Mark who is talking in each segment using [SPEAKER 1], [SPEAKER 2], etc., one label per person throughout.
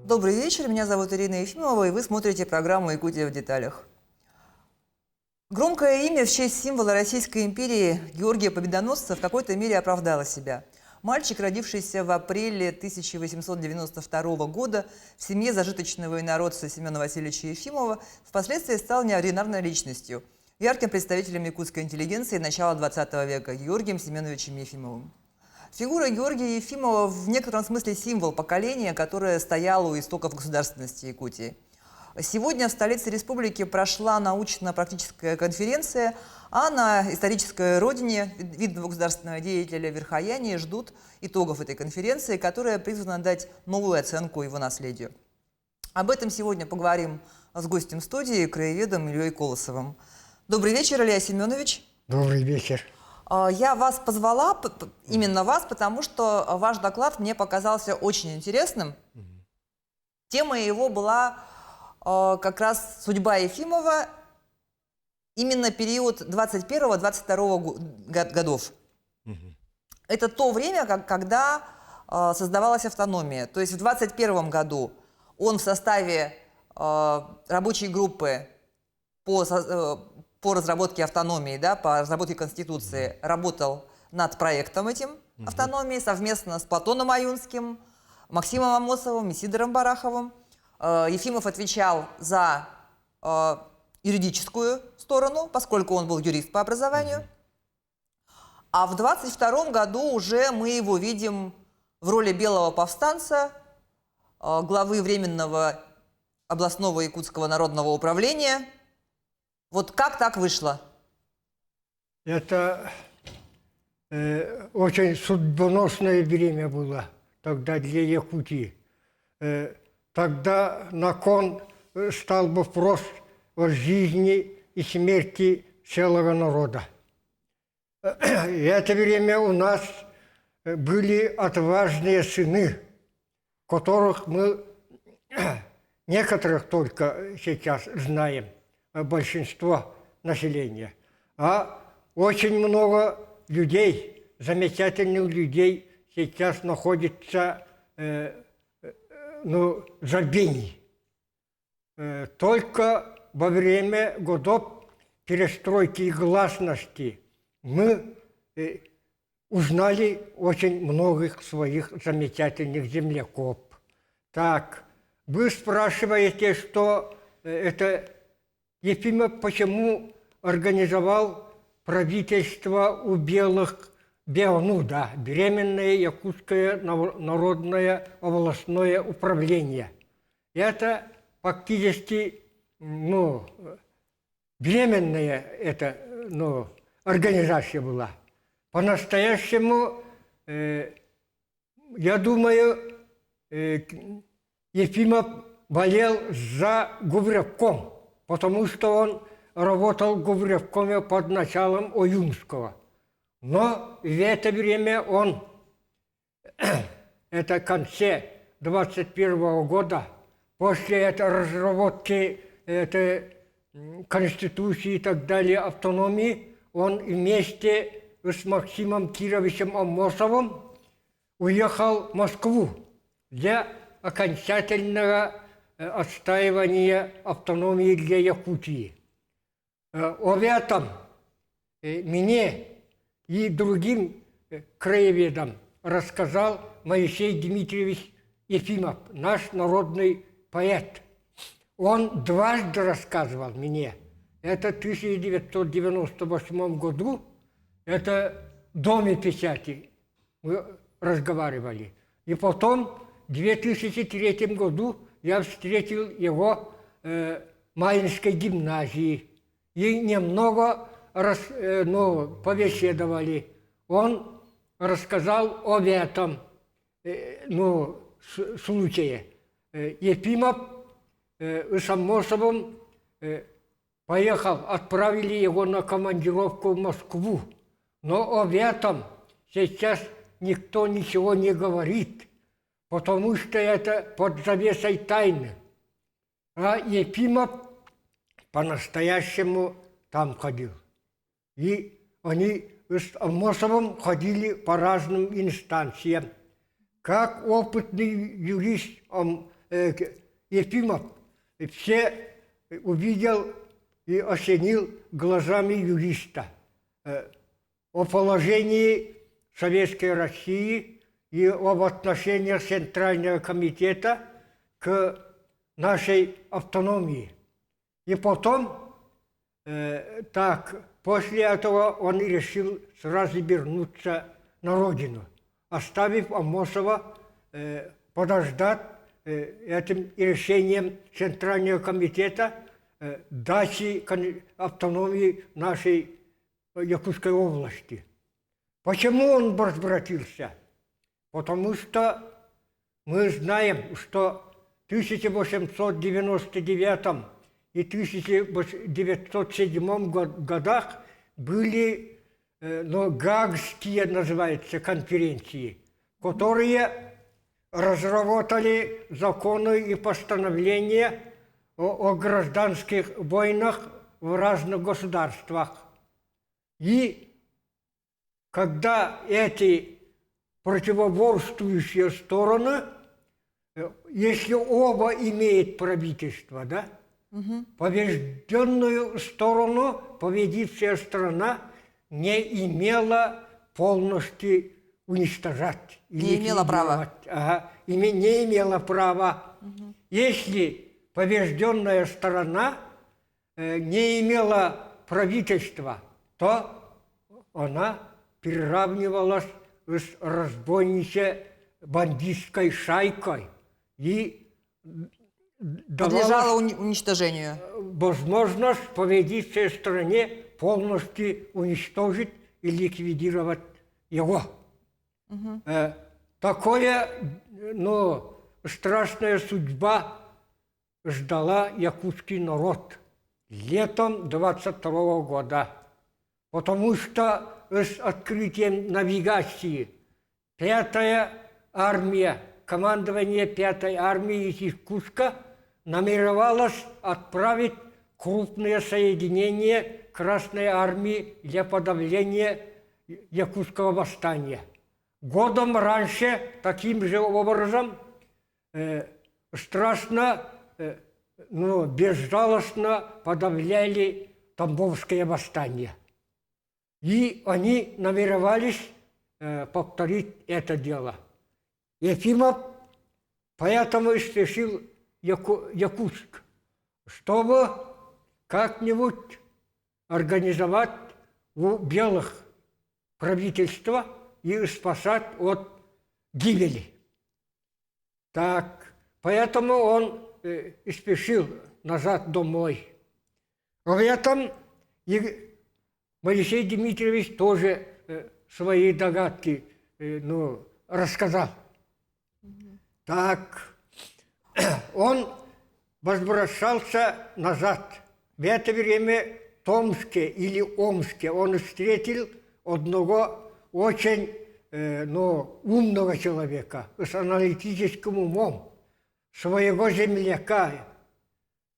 [SPEAKER 1] Добрый вечер, меня зовут Ирина Ефимова, и вы смотрите программу «Якутия в деталях». Громкое имя в честь символа Российской империи Георгия Победоносца в какой-то мере оправдало себя. Мальчик, родившийся в апреле 1892 года в семье зажиточного инородца Семена Васильевича Ефимова, впоследствии стал неординарной личностью, ярким представителем якутской интеллигенции начала XX века Георгием Семеновичем Ефимовым. Фигура Георгия Ефимова в некотором смысле символ поколения, которое стояло у истоков государственности Якутии. Сегодня в столице республики прошла научно-практическая конференция, а на исторической родине видного государственного деятеля Верхоянии ждут итогов этой конференции, которая призвана дать новую оценку его наследию. Об этом сегодня поговорим с гостем студии, краеведом Ильей Колосовым. Добрый вечер, Илья Семенович.
[SPEAKER 2] Добрый вечер.
[SPEAKER 1] Я вас позвала, именно вас, потому что ваш доклад мне показался очень интересным. Тема его была как раз судьба Ефимова, именно период 21-22 годов. Это то время, когда создавалась автономия. То есть в 21 году он в составе рабочей группы по разработке автономии, да, по разработке Конституции, работал над проектом этим автономии совместно с Платоном Аюнским, Максимом Амосовым и Сидором Бараховым. Ефимов отвечал за юридическую сторону, поскольку он был юрист по образованию. А в 22 году уже мы его видим в роли белого повстанца, главы Временного областного якутского народного управления. Вот как так вышло?
[SPEAKER 2] Это очень судьбоносное время было тогда для Якутии. Тогда на кон стал вопрос о жизни и смерти целого народа. В это время у нас были отважные сыны, которых мы некоторых только сейчас знаем, большинство населения. А очень много людей, замечательных людей сейчас находится в забвении. Только во время годов перестройки и гласности мы узнали очень многих своих замечательных земляков. Так, вы спрашиваете, что это Ефимов почему организовал правительство у белых, Временное якутское народное областное управление. Это фактически, временная организация была. По-настоящему, я думаю, Ефимов болел за Губревком, потому что он работал в Губревкоме под началом Оюнского. Но в это время он, это в конце 21 года, после этой разработки этой Конституции и так далее, автономии, он вместе с Максимом Кировичем Амосовым уехал в Москву для окончательного отстаивания автономии для Якутии. Об этом мне и другим краеведам рассказал Моисей Дмитриевич Ефимов, наш народный поэт. Он дважды рассказывал мне. Это в 1998 году, это в Доме печати мы разговаривали. И потом в 2003 году я встретил его в Маинской гимназии. И немного побеседовали. Он рассказал об этом случае. Ефимов с Амосовым поехал, отправили его на командировку в Москву. Но об этом сейчас никто ничего не говорит, потому что это под завесой тайны. А Ефимов по-настоящему там ходил. И они с Амосовым ходили по разным инстанциям. Как опытный юрист Ефимов все увидел и оценил глазами юриста о положении Советской России и об отношениях Центрального комитета к нашей автономии. И потом, после этого он решил сразу вернуться на родину, оставив Амосова подождать этим решением Центрального комитета дачи автономии нашей Якутской области. Почему он возвратился? Потому что мы знаем, что в 1899 и 1907 годах были Гаагские, называются, конференции, которые разработали законы и постановления о гражданских войнах в разных государствах. И когда эти противоборствующие стороны, если оба имеют правительство, да, побежденную сторону, победившая страна, не имела полностью уничтожать.
[SPEAKER 1] Не имела права.
[SPEAKER 2] Не имела права. Если побежденная сторона не имела правительства, то она приравнивалась с разбойничей бандитской шайкой и
[SPEAKER 1] подлежала уничтожению.
[SPEAKER 2] Возможность победившей стране полностью уничтожить и ликвидировать его. Такое, страшная судьба ждала якутский народ летом 22 года. Потому что с открытием навигации 5-я армия, командование 5-й армии из Иркутска намеревалось отправить крупные соединения Красной армии для подавления якутского восстания. Годом раньше таким же образом страшно, безжалостно подавляли Тамбовское восстание. И они намеревались повторить это дело. Ефимов поэтому спешил Якутск, чтобы как-нибудь организовать у белых правительство и спасать от гибели. Поэтому он спешил назад домой. В этом Моисей Дмитриевич тоже свои догадки рассказал. Он возвращался назад. В это время в Томске или Омске он встретил одного очень умного человека с аналитическим умом, своего земляка.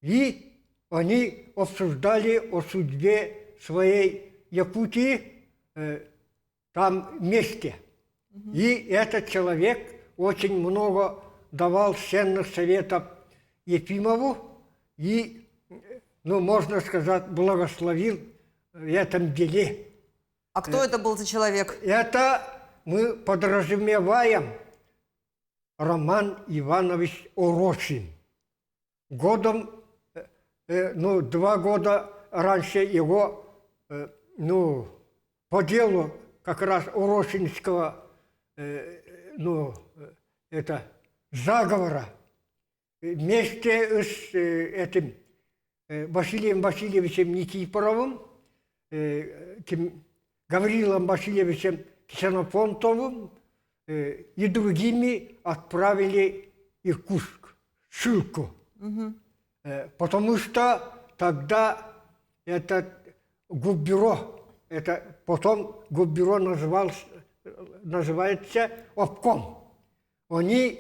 [SPEAKER 2] И они обсуждали о судьбе своей Якутии там вместе. И этот человек очень много давал ценных советов Ефимову и, можно сказать, благословил в этом деле.
[SPEAKER 1] А кто это был за человек?
[SPEAKER 2] Это мы подразумеваем Роман Иванович Орочин. 2 года раньше его, по делу как раз Орошинского, заговора, вместе с этим Василием Васильевичем Никифоровым, Гаврилом Васильевичем Ксенофонтовым и другими отправили Иркутск, ссылку. Потому что тогда этот губбюро, потом губбюро называется обком. Они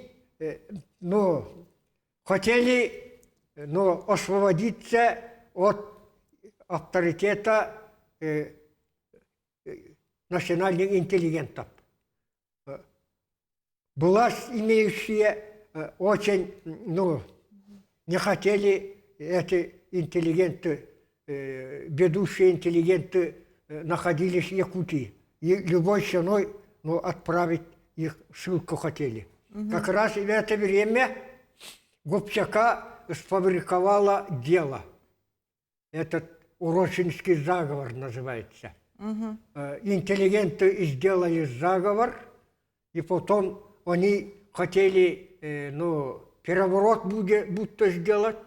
[SPEAKER 2] хотели освободиться от авторитета национальных интеллигентов. Власть, имеющая очень, ну, не хотели эти интеллигенты, ведущие интеллигенты находились в Якутии. И любой ценой, ну, отправить их в ссылку хотели. Как раз и в это время Губчака сфабриковала дело. Этот Урочинский заговор называется. Интеллигенты сделали заговор, и потом они хотели, ну, переворот будто сделать,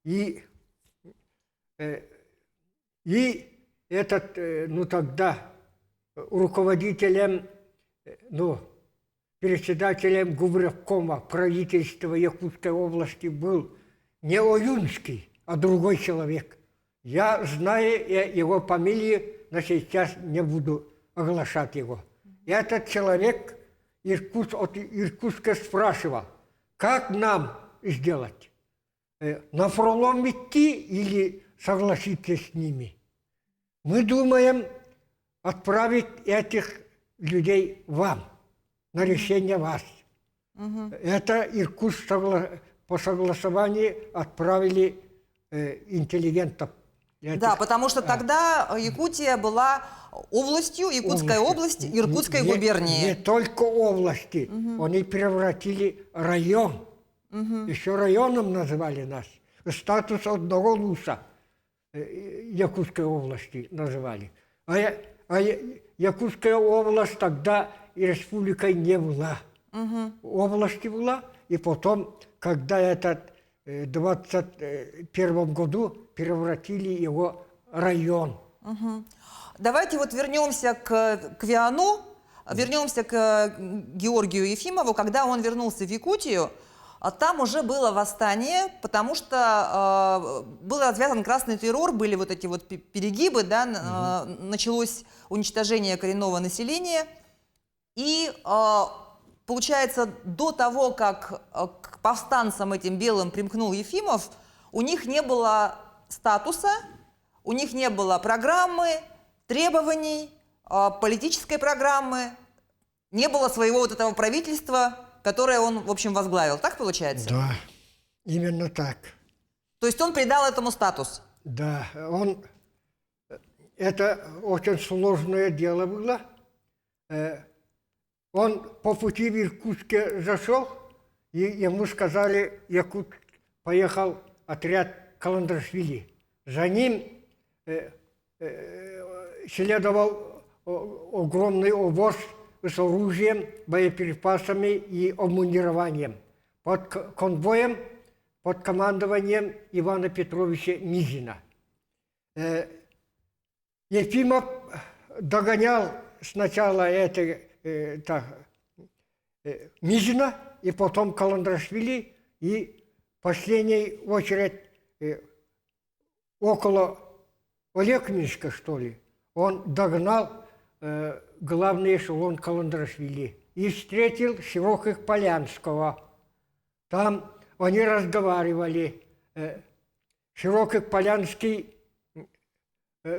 [SPEAKER 2] и этот, ну, тогда руководителем, ну, председателем губревкома правительства Якутской области был не Оюнский, а другой человек. Я знаю его фамилию, но сейчас не буду оглашать его. И этот человек от Иркутска спрашивал, как нам сделать? На пролом идти или согласиться с ними? Мы думаем отправить этих людей вам, на решение вас. Это Иркутск по согласованию отправили интеллигентов.
[SPEAKER 1] Да, потому что тогда Якутия была областью, Якутская область Иркутской губернии.
[SPEAKER 2] Не только области, они превратили район. Еще районом называли нас. Статус одного луса Якутской области называли. А Якутская область тогда и республикой не была. Области была, и потом, когда этот в 21 году превратили его район.
[SPEAKER 1] Давайте вот вернемся к Виану, вернемся к Георгию Ефимову. Когда он вернулся в Якутию, там уже было восстание, потому что был развязан красный террор, были вот эти вот перегибы, да, началось уничтожение коренного населения. И получается, до того, как к повстанцам этим белым примкнул Ефимов, у них не было статуса, у них не было программы, требований, политической программы, не было своего вот этого правительства, которое он, в общем, возглавил. Так получается?
[SPEAKER 2] Да, именно так.
[SPEAKER 1] То есть он придал этому статус?
[SPEAKER 2] Да, это очень сложное дело было. Он по пути в Иркутске зашел, и ему сказали, Якут, поехал отряд Каландрашвили. За ним следовал огромный обоз с оружием, боеприпасами и обмундированием. Под конвоем, под командованием Ивана Петровича Мизина. Ефимов догонял сначала Мизина, и потом Каландрашвили, и в последней очередь около Олекминска, что ли, он догнал главный эшелон Каландрашвили и встретил Широких Полянского. Там они разговаривали. Широких Полянский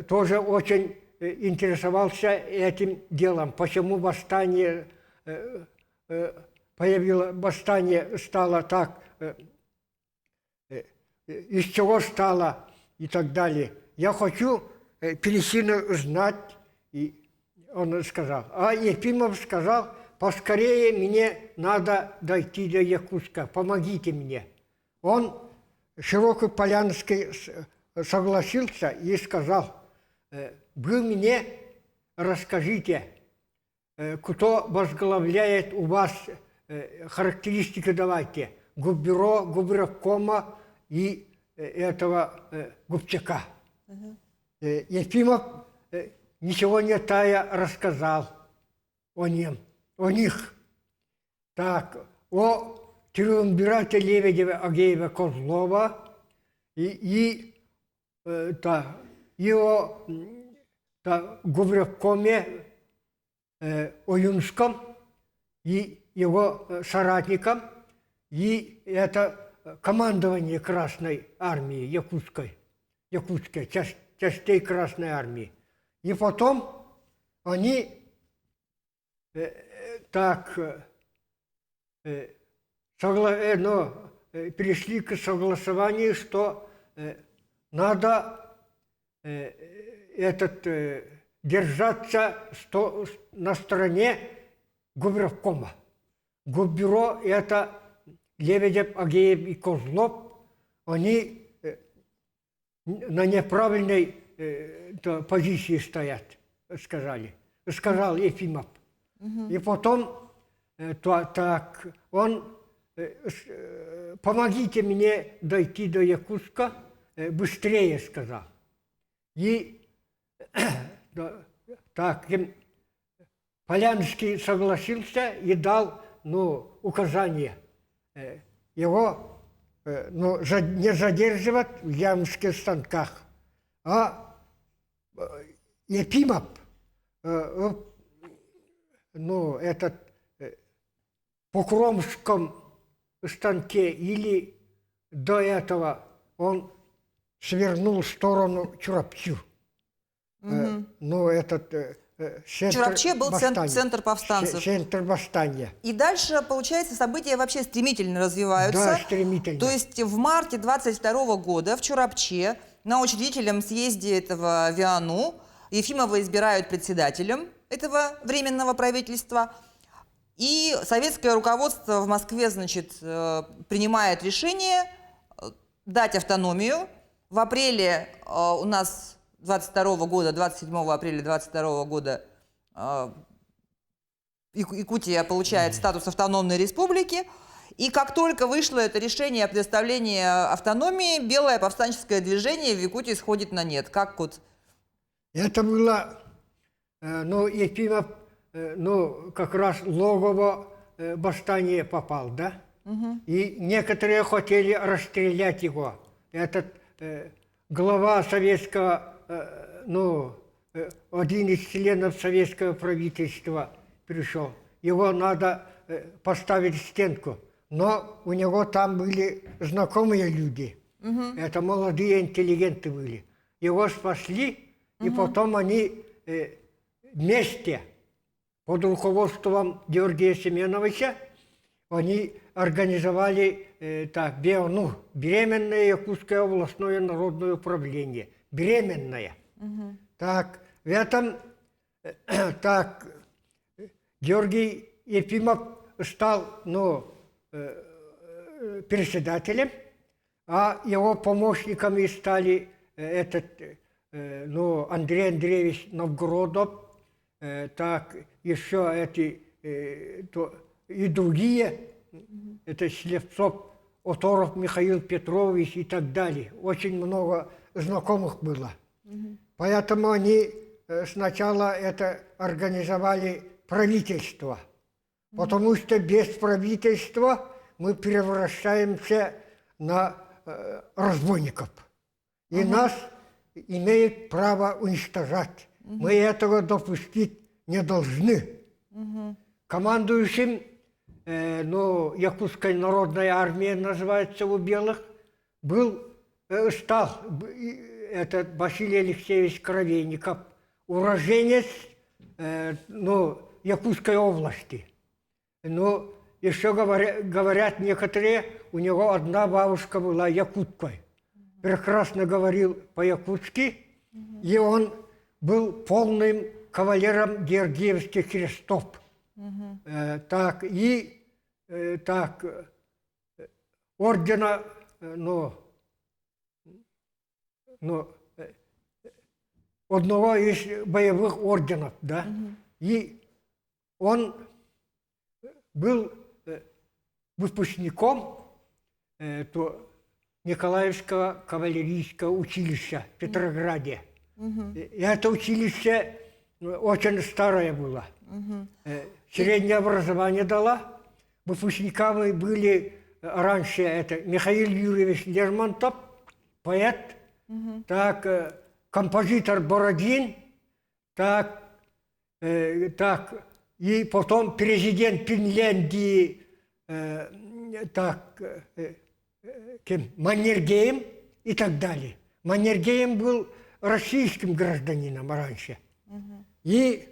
[SPEAKER 2] тоже очень интересовался этим делом, почему восстание стало так, из чего стало и так далее. Я хочу причину знать, и он сказал. А Ефимов сказал, поскорее мне надо дойти до Якутска, помогите мне. Он, Широкополянский, согласился и сказал, вы мне расскажите, кто возглавляет у вас, характеристики давайте, губбюро, губревкома и этого Губчака. Ефимов, ничего не тая, рассказал о них. Так, о триумвирате Лебедева, Агеева, Козлова и о губревкоме Оюнском и его соратникам, и это командование Красной армии якутской частей Красной армии. И потом они пришли к согласованию, что надо держаться на стороне Губревкома. Губбюро — это Лебедев, Агеев и Козлов. Они на неправильной позиции стоят, сказал Ефимов. И потом он: помогите мне дойти до Якутска быстрее, сказал. И Полянский согласился и дал указание его не задерживать в ямских станках. А Ефимов, Покромском станке или до этого он свернул в сторону Чурапчу.
[SPEAKER 1] Чурапче был центр повстанцев.
[SPEAKER 2] Центр восстания.
[SPEAKER 1] И дальше, получается, события вообще стремительно развиваются.
[SPEAKER 2] Да, стремительно.
[SPEAKER 1] То есть в марте 22 года в Чурапче на учредительном съезде этого ВИАНУ Ефимова избирают председателем этого временного правительства. И советское руководство в Москве, принимает решение дать автономию. В апреле у нас 27 апреля 22 года Якутия получает статус автономной республики. И как только вышло это решение о предоставлении автономии, белое повстанческое движение в Якутии сходит на нет. Как вот?
[SPEAKER 2] Это было, Ефимов, как раз логово восстания попал, да? И некоторые хотели расстрелять его. Этот глава советского, один из членов советского правительства пришел. Его надо поставить в стенку. Но у него там были знакомые люди. Это молодые интеллигенты были. Его спасли, и потом они вместе, под руководством Георгия Семеновича, они организовали Беременное Якутское областное народное управление. Беременное. В этом Георгий Ефимов стал председателем, а его помощниками стали Андрей Андреевич Новгородов, еще и другие, это Шлевцов, Оторов Михаил Петрович и так далее. Очень много знакомых было. Поэтому они сначала организовали правительство, потому что без правительства мы превращаемся на разбойников. И нас имеют право уничтожать. Мы этого допустить не должны. Командующим, Якутской народной армией называется у белых, стал этот Василий Алексеевич Коровейников, уроженец Якутской области. Еще говорят некоторые, у него одна бабушка была якуткой. Прекрасно говорил по-якутски, и он был полным кавалером Георгиевских крестов. Ордена, одного из боевых орденов, да. И он был выпускником Николаевского кавалерийского училища в Петрограде. И это училище очень старое было. Среднее образование дала. Выпускниками были раньше Михаил Юрьевич Лермонтов, поэт, композитор Бородин, и потом президент Финляндии, Маннергейм и так далее. Маннергейм был российским гражданином раньше. И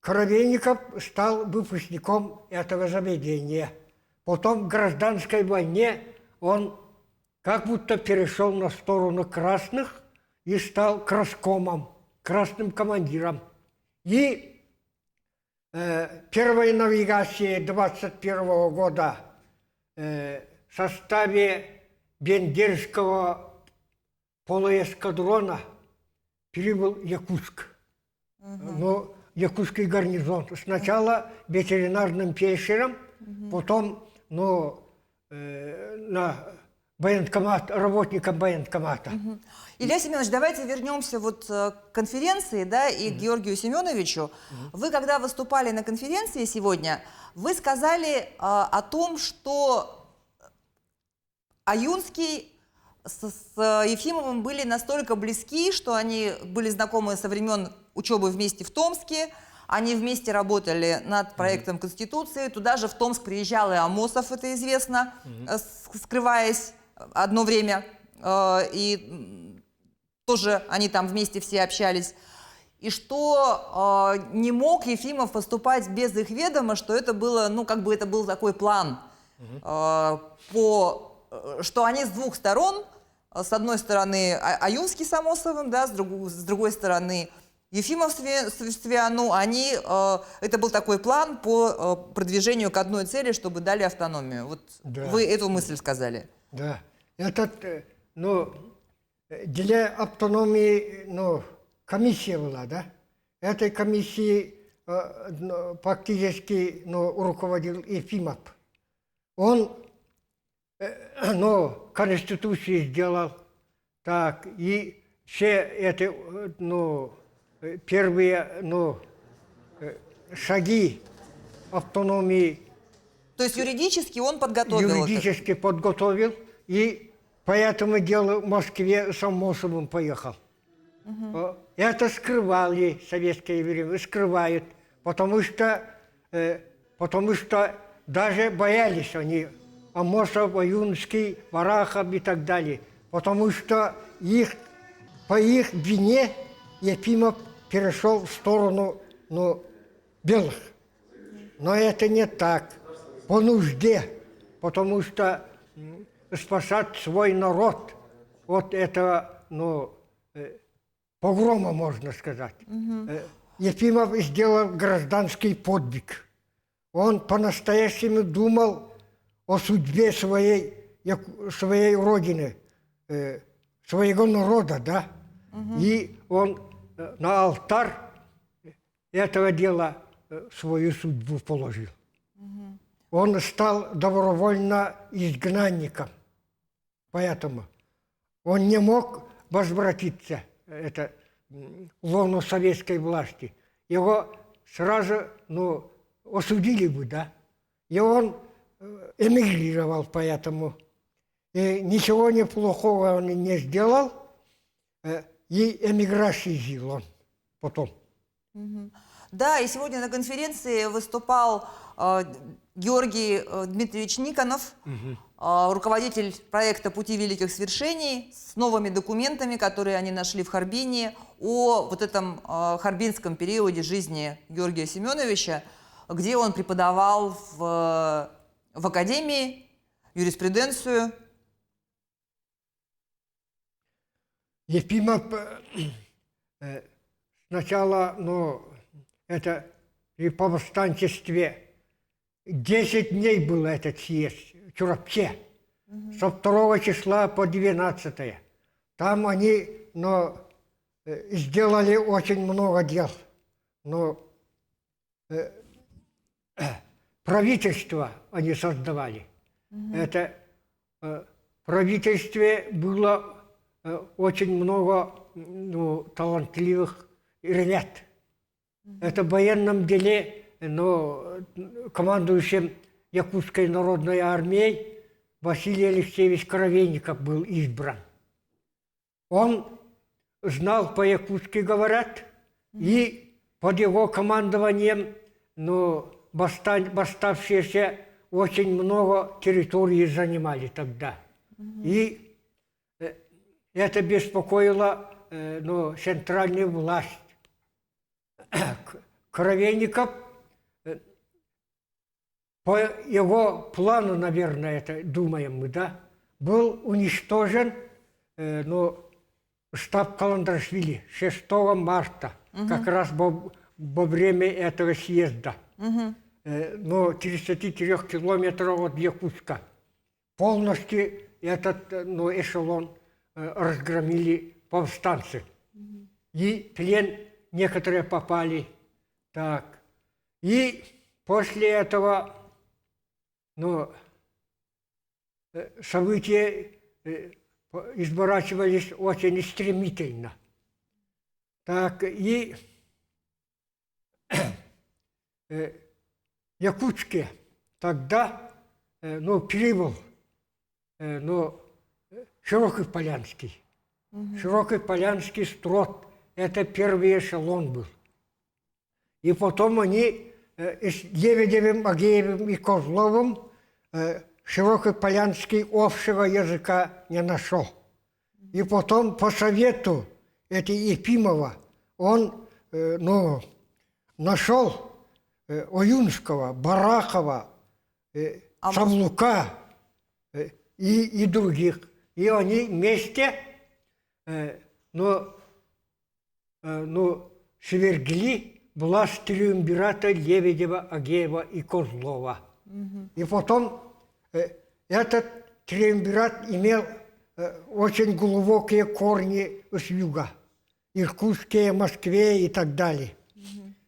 [SPEAKER 2] Коровейников стал выпускником этого заведения. Потом в гражданской войне он как будто перешел на сторону красных и стал краскомом, красным командиром. И первая навигация 21 года в составе Бендерского полуэскадрона перебыл Якутск. Но якутский гарнизон. Сначала ветеринарным фельдшером, потом на военкомат, работником военкомата.
[SPEAKER 1] Илья Семенович, давайте вернемся вот к конференции, да, и к Георгию Семеновичу. Вы, когда выступали на конференции сегодня, вы сказали о том, что Аюнский с Ефимовым были настолько близки, что они были знакомы со времен учебы вместе в Томске, они вместе работали над проектом Конституции, туда же в Томск приезжал и Амосов, это известно, скрываясь одно время, и тоже они там вместе все общались. И что не мог Ефимов поступать без их ведома, что это было, ну, как бы это был такой план, что они с двух сторон, с одной стороны Аюнский с Амосовым, да, с другой стороны Ефимов с Виану, это был такой план по продвижению к одной цели, чтобы дали автономию. Вот
[SPEAKER 2] Да.
[SPEAKER 1] вы эту мысль сказали.
[SPEAKER 2] Да. Для автономии, комиссия была, да? Этой комиссией фактически руководил Ефимов. Он Конституцию сделал, так, и все эти, первые, шаги автономии.
[SPEAKER 1] То есть юридически он подготовил
[SPEAKER 2] Юридически подготовил, и по этому делу в Москве с Амосовым поехал. Это скрывали в советское время, скрывают, потому что даже боялись они Амосов, Аюнский, Варахов и так далее, потому что по их вине Ефимов перешел в сторону белых. Но это не так, по нужде, потому что спасать свой народ от этого, погрома, можно сказать. Ефимов сделал гражданский подвиг. Он по-настоящему думал о судьбе своей родины, своего народа, да? И он на алтарь этого дела свою судьбу положил. Он стал добровольно изгнанником. Поэтому он не мог возвратиться в лоно советской власти. Его сразу осудили бы, да? И он эмигрировал поэтому. И ничего неплохого он не сделал, и эмиграцией жил он потом.
[SPEAKER 1] Да, и сегодня на конференции выступал Георгий Дмитриевич Никонов, руководитель проекта «Пути великих свершений», с новыми документами, которые они нашли в Харбине, о вот этом харбинском периоде жизни Георгия Семеновича, где он преподавал в академии юриспруденцию.
[SPEAKER 2] Ефимов сначала, это при повстанчестве 10 дней был этот съезд в Чурапче, со 2 числа по 12. Там они, сделали очень много дел. Правительство они создавали. Это правительстве было очень много талантливых ребят. Это в военном деле, командующим Якутской народной армией Василий Алексеевич Коровейников был избран. Он знал по-якутски, говорят, и под его командованием, восставшиеся очень много территорий занимали тогда. И это беспокоило центральную власть. Коровейников по его плану, наверное, это думаем мы, да, был уничтожен штаб Каландрашвили 6 марта, как раз во время этого съезда. 33 километров от Якутска. Полностью этот эшелон разгромили повстанцы. И плен некоторые попали. Так. И после этого события изворачивались очень стремительно. Так, и Якутске тогда прибыл Широкий Полянский. Широкий Полянский строт. Это первый эшелон был. И потом они с Лебедевым, Агеевым и Козловым Широкий Полянский общего языка не нашел. И потом по совету Ефимова он нашел Оюнского, Барахова, Савлука и других. И они вместе свергли власть триумвирата Лебедева, Агеева и Козлова. И потом этот триумвират имел очень глубокие корни с юга. Иркутске, Москве и так далее.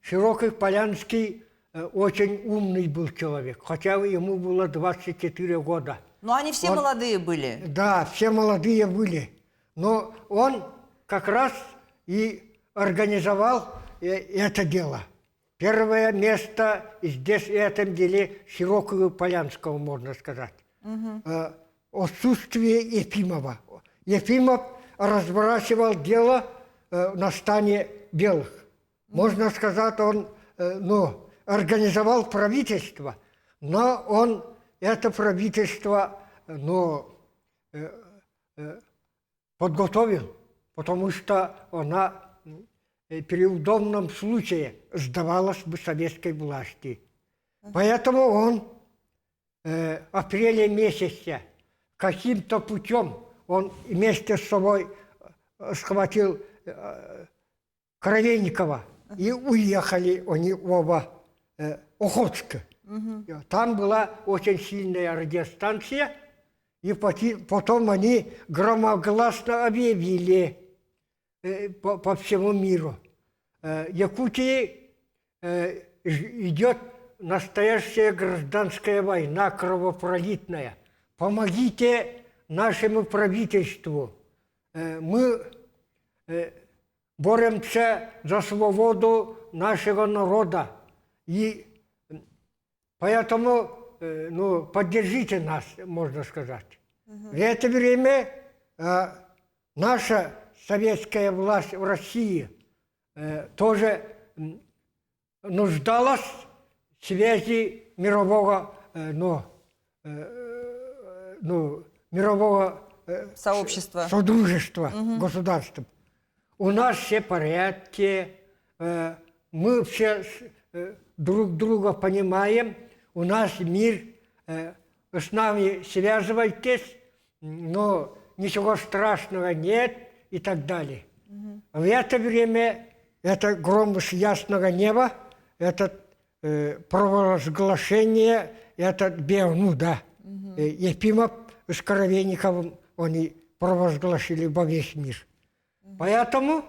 [SPEAKER 2] Широкий Полянский очень умный был человек, хотя ему было 24 года.
[SPEAKER 1] Но они все молодые были.
[SPEAKER 2] Да, все молодые были. Но он как раз и организовал это дело. Первое место здесь, в этом деле, Широкого Полянского, можно сказать. Отсутствие Ефимова. Ефимов разворачивал дело на стане белых. Можно сказать, он организовал правительство, но он это правительство подготовил, потому что она при удобном случае сдавалась бы советской власти. Поэтому он в апреле месяце каким-то путем он вместе с собой схватил Коровейникова, и уехали они оба в Охотск. Там была очень сильная радиостанция, и потом они громогласно объявили по всему миру. Якутии идет настоящая гражданская война, кровопролитная. Помогите нашему правительству. Мы боремся за свободу нашего народа. И поэтому поддержите нас, можно сказать. В это время наша советская власть в России тоже нуждалась в связи мирового
[SPEAKER 1] Сообщества.
[SPEAKER 2] Содружества государств. У нас все в порядке, мы все друг друга понимаем, у нас мир, с нами связывайтесь, но ничего страшного нет и так далее. В это время это гром с ясного неба, это провозглашение, это Беонуда. Ефимов с Коровейниковым они провозгласили во весь мир. Поэтому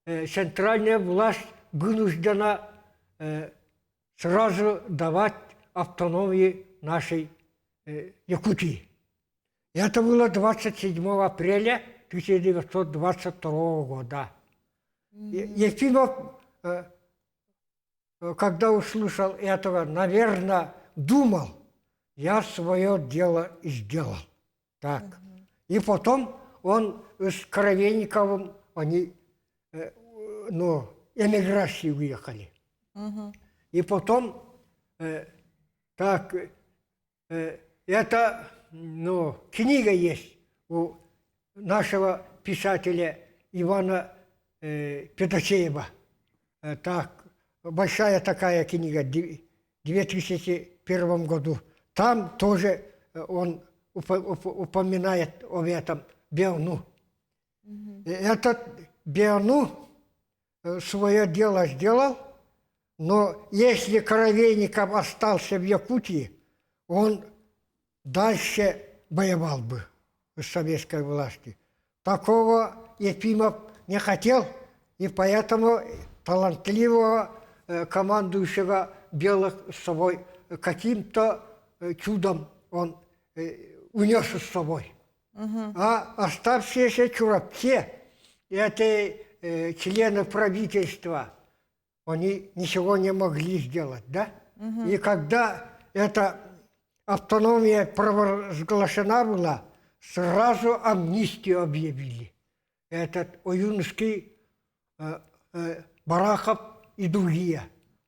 [SPEAKER 2] центральная власть вынуждена сразу давать автономию нашей Якутии. Это было 27 апреля 1922 года. Ефимов, когда услышал этого, наверное, думал, я свое дело сделал. Так. И потом он с Коровейниковым, они эмиграции уехали. И потом, это, книга есть у нашего писателя Ивана Петачеева. Так, большая такая книга, 2000 1971 году. Там тоже он упоминает об этом Белну. Этот Белну свое дело сделал, но если Коровейников остался в Якутии, он дальше воевал бы с советской властью. Такого Ефимов не хотел, и поэтому талантливого командующего Белых с собой каким-то чудом он унес с собой. А оставшиеся чурапче, это члены правительства, они ничего не могли сделать, да? И когда эта автономия провозглашена была, сразу амнистию объявили. Этот Оюнский, Барахов и другие.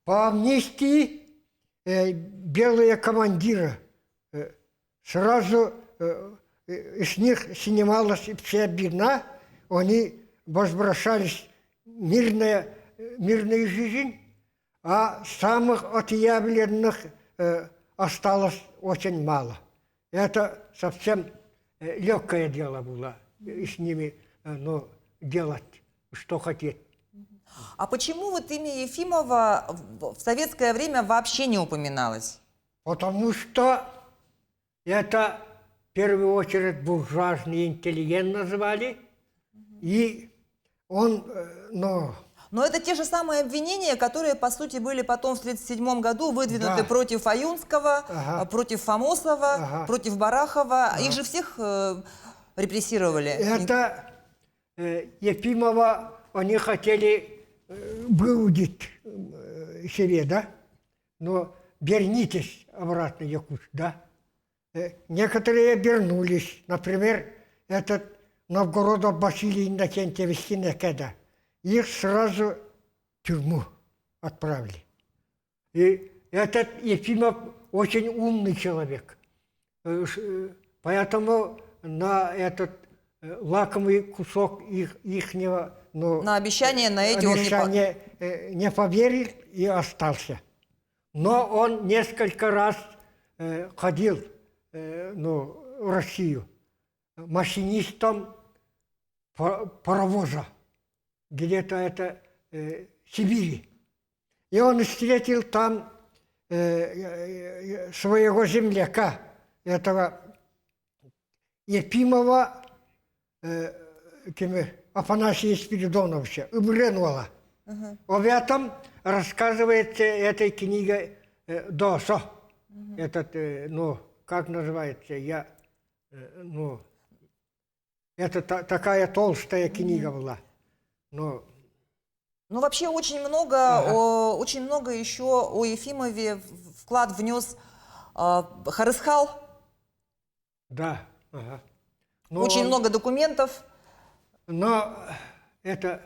[SPEAKER 2] По амнистии белые командиры сразу с них снималась вся бедна, они возвращались в мирную жизнь, а самых отъявленных осталось очень мало. Это совсем легкое дело было с ними делать, что хотеть.
[SPEAKER 1] А почему вот имя Ефимова в советское время вообще не упоминалось?
[SPEAKER 2] Потому что это в первую очередь буржуазный интеллигент назвали, и он,
[SPEAKER 1] Но это те же самые обвинения, которые, по сути, были потом в 1937 году выдвинуты
[SPEAKER 2] Да.
[SPEAKER 1] против Аюнского,
[SPEAKER 2] Ага.
[SPEAKER 1] против Фамосова,
[SPEAKER 2] Ага.
[SPEAKER 1] против Барахова. Их же всех репрессировали.
[SPEAKER 2] это Ефимова они хотели выудить себе, да? Но вернитесь обратно, Якутск, да? Некоторые обернулись. Например, этот Новгородов Василий Иннокентьевич Синекеда. Их сразу в тюрьму отправили. И этот Ефимов очень умный человек. Поэтому на этот лакомый кусок ихнего...
[SPEAKER 1] На обещания, на эти он
[SPEAKER 2] не поверил и остался. Но он несколько раз ходил в Россию машинистом паровоза, где-то это Сибири. И он встретил там своего земляка, этого Ефимова Афанасия Спиридоновича, Убренвала. Об этом рассказывается этой книгой Досо. Этот, как называется, это такая толстая книга была.
[SPEAKER 1] Ну, вообще очень много еще о Ефимове вклад внес Харысхал.
[SPEAKER 2] Да. Ага.
[SPEAKER 1] Очень много документов.
[SPEAKER 2] Но это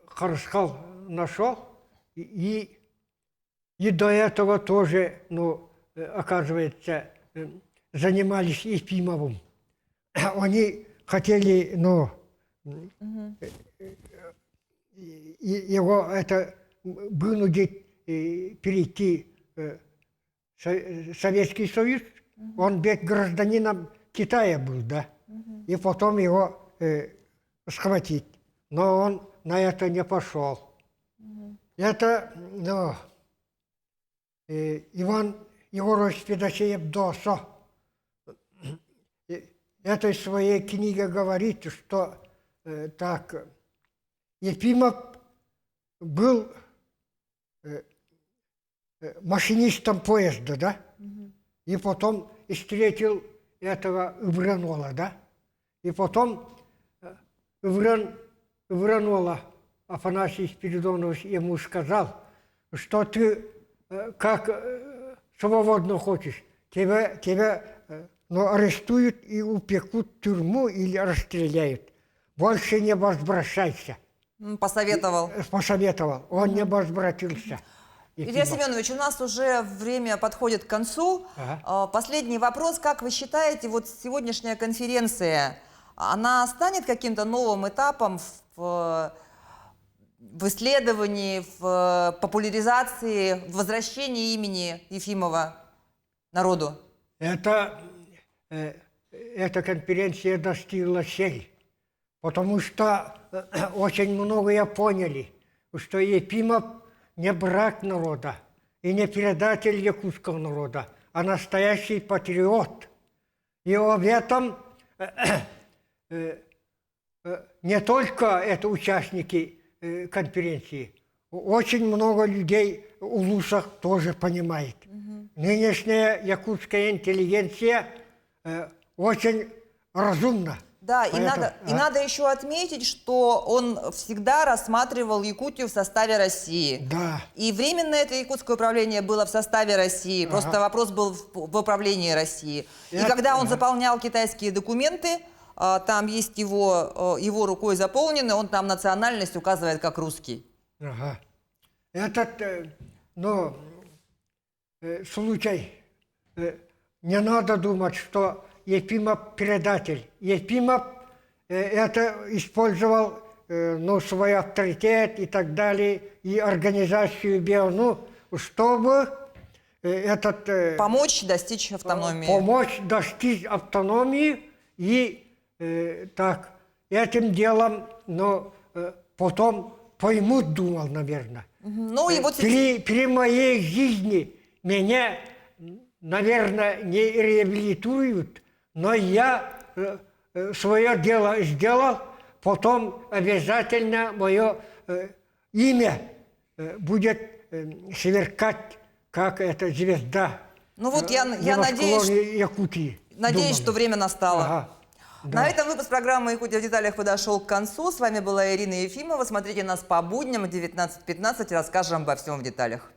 [SPEAKER 2] Харысхал нашел, и до этого тоже, оказывается, занимались Ефимовым. Они хотели, его это вынудить перейти в Советский Союз. Он ведь гражданином Китая был, да? И потом его схватить. Но он на это не пошел. Это, Иван Егорович Федосеев Досо этой своей книге говорит, что так, Ефимов был машинистом поезда, да? И потом встретил этого Убренвала, да? И потом Убренвала Афанасий Спиридонович ему сказал, что ты как свободно хочешь, тебя арестуют и упекут в тюрьму или расстреляют. Больше не возвращайся.
[SPEAKER 1] Посоветовал.
[SPEAKER 2] Посоветовал. Он не возвратился.
[SPEAKER 1] Илья Семенович, у нас уже время подходит к концу.
[SPEAKER 2] Ага.
[SPEAKER 1] Последний вопрос. Как вы считаете, вот сегодняшняя конференция, она станет каким-то новым этапом в в исследовании, в популяризации, в возвращении имени Ефимова народу?
[SPEAKER 2] Эта конференция достигла цели, потому что очень многое поняли, что Ефимов не брат народа и не предатель якутского народа, а настоящий патриот. И об этом не только это участники конференции, очень много людей в Улусах тоже понимает. Нынешняя якутская интеллигенция очень разумна.
[SPEAKER 1] Да,
[SPEAKER 2] Поэтому,
[SPEAKER 1] и надо еще отметить, что он всегда рассматривал Якутию в составе России.
[SPEAKER 2] Да.
[SPEAKER 1] И временно это якутское управление было в составе России, просто вопрос был в управлении России. И когда он заполнял китайские документы, там есть его рукой заполнены, он там национальность указывает как русский.
[SPEAKER 2] Ага. Случай. Не надо думать, что Ефимов предатель. Ефимов это использовал свой авторитет и так далее, и организацию БИОНУ, чтобы
[SPEAKER 1] помочь достичь автономии.
[SPEAKER 2] Помочь достичь автономии и этим делом, потом поймут, думал, наверное.
[SPEAKER 1] Ну, и вот
[SPEAKER 2] При моей жизни меня, наверное, не реабилитируют, но я свое дело сделал, потом обязательно мое имя будет сверкать, как эта звезда.
[SPEAKER 1] Ну вот я надеюсь,
[SPEAKER 2] Якутии,
[SPEAKER 1] что время настало.
[SPEAKER 2] Ага. Да.
[SPEAKER 1] На этом выпуск программы «Якутия в деталях» подошел к концу. С вами была Ирина Ефимова. Смотрите нас по будням в 19:15. Расскажем обо всем в деталях.